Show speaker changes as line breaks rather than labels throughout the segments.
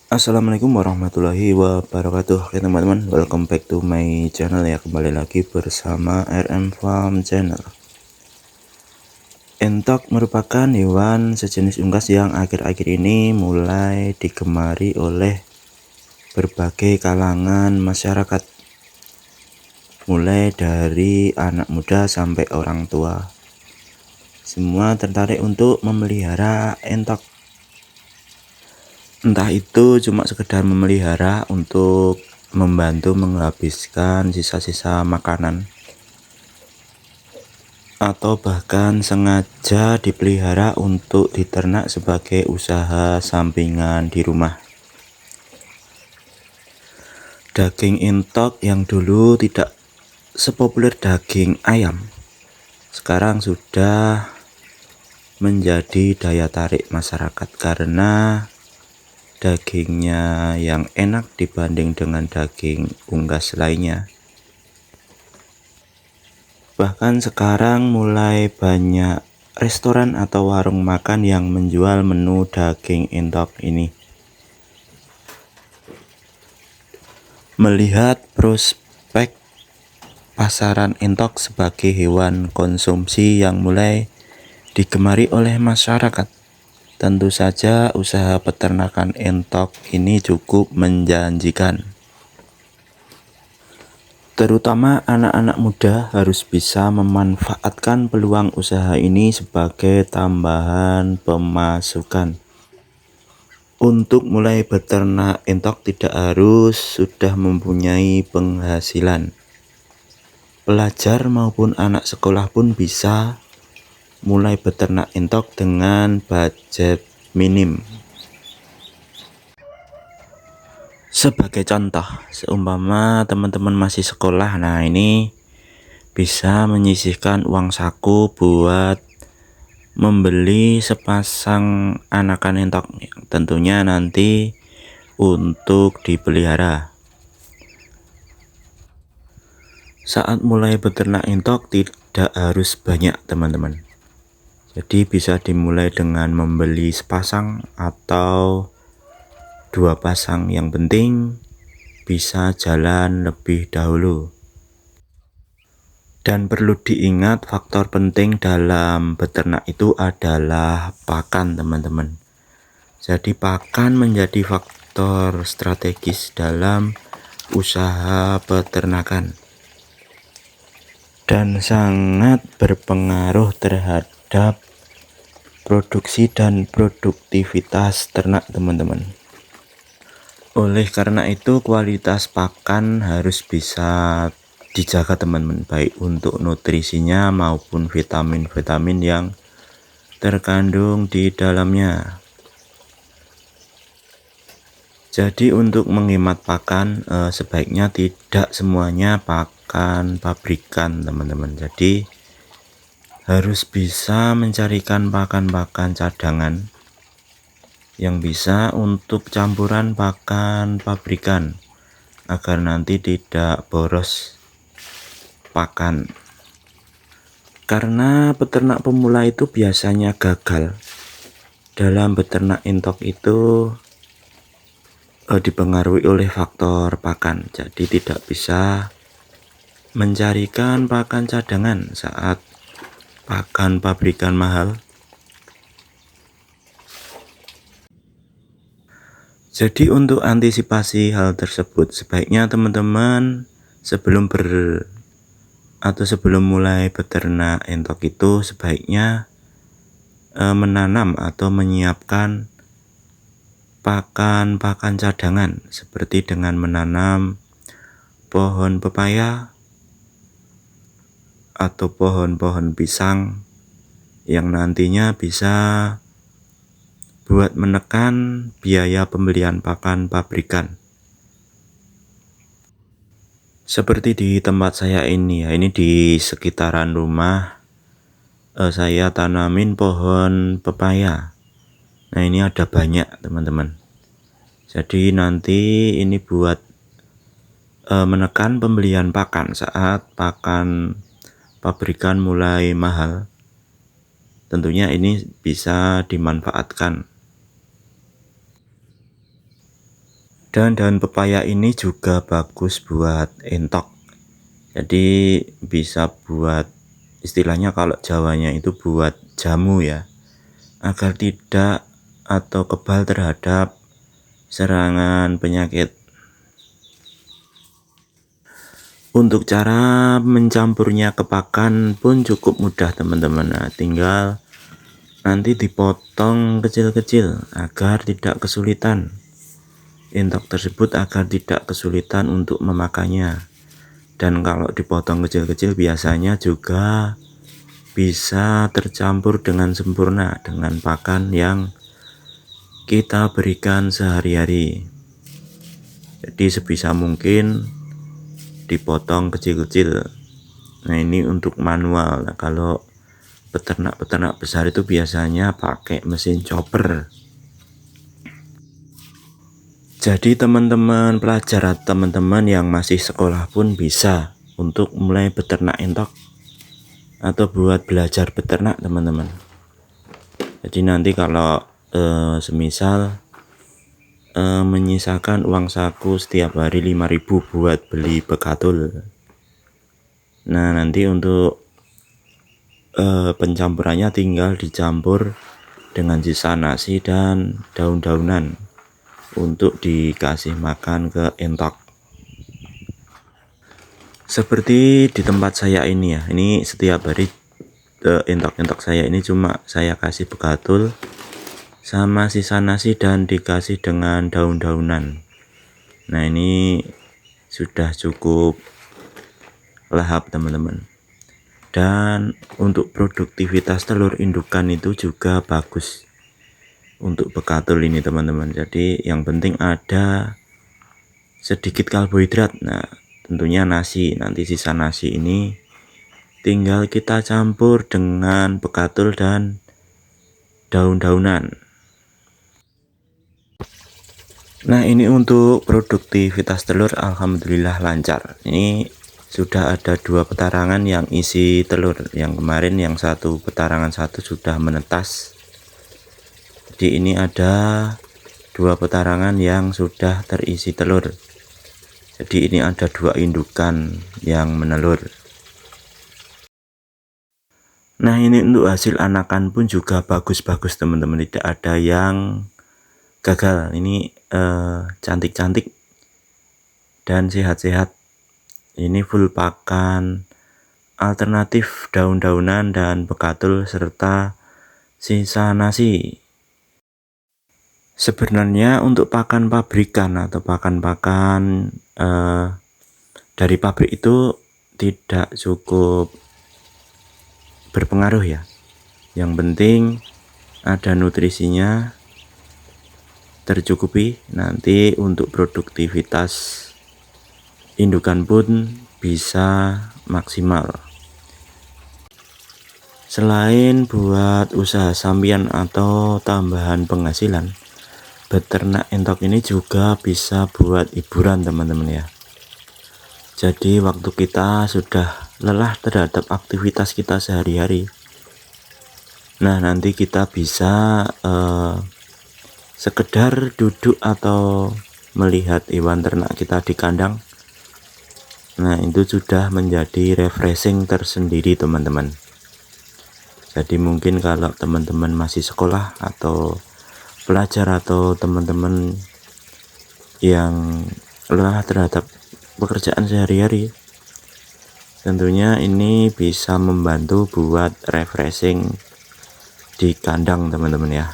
Assalamualaikum warahmatullahi wabarakatuh. Oke teman-teman, welcome back to my channel ya. Kembali lagi bersama RM Farm Channel. Entok merupakan hewan sejenis unggas yang akhir-akhir ini mulai digemari oleh berbagai kalangan masyarakat, mulai dari anak muda sampai orang tua. Semua tertarik untuk memelihara entok. Entah itu cuma sekedar memelihara untuk membantu menghabiskan sisa-sisa makanan, atau bahkan sengaja dipelihara untuk diternak sebagai usaha sampingan di rumah. Daging entok yang dulu tidak sepopuler daging ayam, sekarang sudah menjadi daya tarik masyarakat karena dagingnya yang enak dibanding dengan daging unggas lainnya. Bahkan sekarang mulai banyak restoran atau warung makan yang menjual menu daging entok ini. Melihat prospek pasaran entok sebagai hewan konsumsi yang mulai digemari oleh masyarakat, tentu saja usaha peternakan entok ini cukup menjanjikan. Terutama anak-anak muda harus bisa memanfaatkan peluang usaha ini sebagai tambahan pemasukan. Untuk mulai beternak entok tidak harus sudah mempunyai penghasilan. Pelajar maupun anak sekolah pun bisa mulai beternak entok dengan budget minim. Sebagai contoh, seumpama teman-teman masih sekolah, nah ini bisa menyisihkan uang saku buat membeli sepasang anakan entok, tentunya nanti untuk dipelihara. Saat mulai beternak entok tidak harus banyak teman-teman, jadi bisa dimulai dengan membeli sepasang atau 2 pasang, yang penting bisa jalan lebih dahulu. Dan perlu diingat, faktor penting dalam beternak itu adalah pakan teman-teman. Jadi pakan menjadi faktor strategis dalam usaha peternakan dan sangat berpengaruh terhadap produksi dan produktivitas ternak teman-teman. Oleh karena itu kualitas pakan harus bisa dijaga teman-teman, baik untuk nutrisinya maupun vitamin-vitamin yang terkandung di dalamnya. Jadi untuk menghemat pakan sebaiknya tidak semuanya pakan pabrikan teman-teman. Jadi harus bisa mencarikan pakan-pakan cadangan yang bisa untuk campuran pakan pabrikan agar nanti tidak boros pakan. Karena peternak pemula itu biasanya gagal dalam beternak entok itu dipengaruhi oleh faktor pakan. Jadi tidak bisa mencarikan pakan cadangan saat pakan pabrikan mahal. Jadi untuk antisipasi hal tersebut, sebaiknya teman-teman sebelum mulai beternak entok itu sebaiknya menanam atau menyiapkan pakan cadangan, seperti dengan menanam pohon pepaya atau pohon-pohon pisang yang nantinya bisa buat menekan biaya pembelian pakan pabrikan. Seperti di tempat saya ini ya, ini di sekitaran rumah saya tanamin pohon pepaya. Nah ini ada banyak teman-teman. Jadi nanti ini buat menekan pembelian pakan saat pakan pabrikan mulai mahal. Tentunya ini bisa dimanfaatkan. Dan daun pepaya ini juga bagus buat entok. Jadi bisa buat, istilahnya kalau Jawanya itu buat jamu ya, agar tidak atau kebal terhadap serangan penyakit. Untuk cara mencampurnya ke pakan pun cukup mudah teman-teman. Nah, tinggal nanti dipotong kecil-kecil agar tidak kesulitan. Entok tersebut agar tidak kesulitan untuk memakannya. Dan kalau dipotong kecil-kecil biasanya juga bisa tercampur dengan sempurna dengan pakan yang kita berikan sehari-hari. Jadi sebisa mungkin dipotong kecil-kecil. Nah, ini untuk manual. Nah, kalau peternak-peternak besar itu biasanya pakai mesin chopper. Jadi teman-teman pelajar atau teman-teman yang masih sekolah pun bisa untuk mulai beternak entok atau buat belajar beternak teman-teman. Jadi nanti kalau semisal menyisakan uang saku setiap hari 5.000 buat beli bekatul. Nah, nanti untuk pencampurannya tinggal dicampur dengan sisa nasi dan daun-daunan untuk dikasih makan ke entok. Seperti di tempat saya ini ya, ini setiap hari entok-entok saya ini cuma saya kasih bekatul sama sisa nasi dan dikasih dengan daun-daunan. Nah, ini sudah cukup lahap teman-teman. Dan untuk produktivitas telur indukan itu juga bagus untuk bekatul ini teman-teman. Jadi yang penting ada sedikit karbohidrat. Nah, tentunya nasi. Nanti sisa nasi ini tinggal kita campur dengan bekatul dan daun-daunan. Nah, ini untuk produktivitas telur alhamdulillah lancar. Ini sudah ada 2 petarangan yang isi telur. Yang kemarin yang satu petarangan satu sudah menetas. Jadi ini ada 2 petarangan yang sudah terisi telur. Jadi ini ada 2 indukan yang menelur. Nah, ini untuk hasil anakan pun juga bagus-bagus teman-teman, tidak ada yang gagal. Ini cantik-cantik dan sehat-sehat. Ini full pakan alternatif daun-daunan dan bekatul serta sisa nasi. Sebenarnya untuk pakan pabrikan atau pakan-pakan dari pabrik itu tidak cukup berpengaruh ya. Yang penting ada nutrisinya tercukupi, nanti untuk produktivitas indukan pun bisa maksimal. Selain buat usaha sampingan atau tambahan penghasilan, beternak entok ini juga bisa buat hiburan teman-teman ya. Jadi waktu kita sudah lelah terhadap aktivitas kita sehari-hari, nah nanti kita bisa sekedar duduk atau melihat hewan ternak kita di kandang. Nah, itu sudah menjadi refreshing tersendiri teman-teman. Jadi mungkin kalau teman-teman masih sekolah atau pelajar atau teman-teman yang lelah terhadap pekerjaan sehari-hari, tentunya ini bisa membantu buat refreshing di kandang teman-teman ya.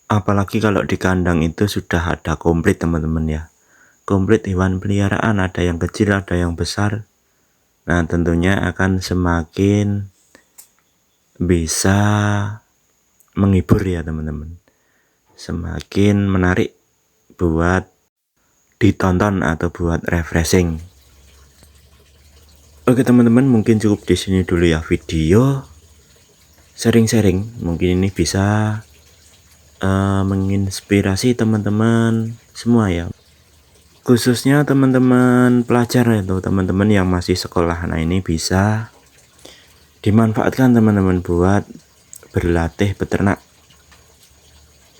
Apalagi kalau di kandang itu sudah ada komplit teman-teman ya. Komplit hewan peliharaan, ada yang kecil, ada yang besar. Nah, tentunya akan semakin bisa menghibur ya teman-teman. Semakin menarik buat ditonton atau buat refreshing. Oke teman-teman, mungkin cukup di sini dulu ya video sharing-sharing. Mungkin ini bisa menginspirasi teman-teman semua ya, khususnya teman-teman pelajar atau teman-teman yang masih sekolah. Nah, ini bisa dimanfaatkan teman-teman buat berlatih beternak.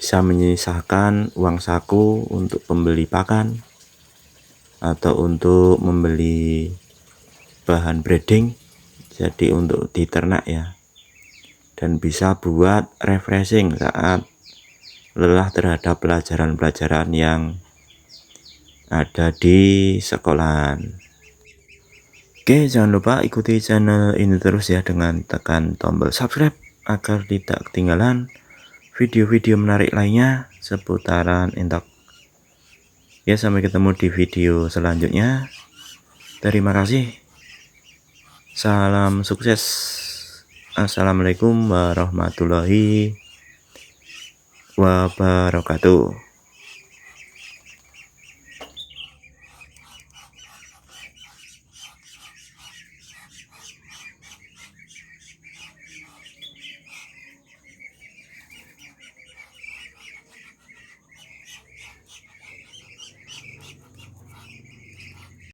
bisa menyisakan uang saku untuk pembeli pakan atau untuk membeli bahan breeding, jadi untuk diternak ya, dan bisa buat refreshing saat lelah terhadap pelajaran-pelajaran yang ada di sekolahan. Oke, jangan lupa ikuti channel ini terus ya dengan tekan tombol subscribe agar tidak ketinggalan video-video menarik lainnya seputaran entok. Ya, sampai ketemu di video selanjutnya. Terima kasih. Salam sukses. Assalamualaikum warahmatullahi wabarakatuh.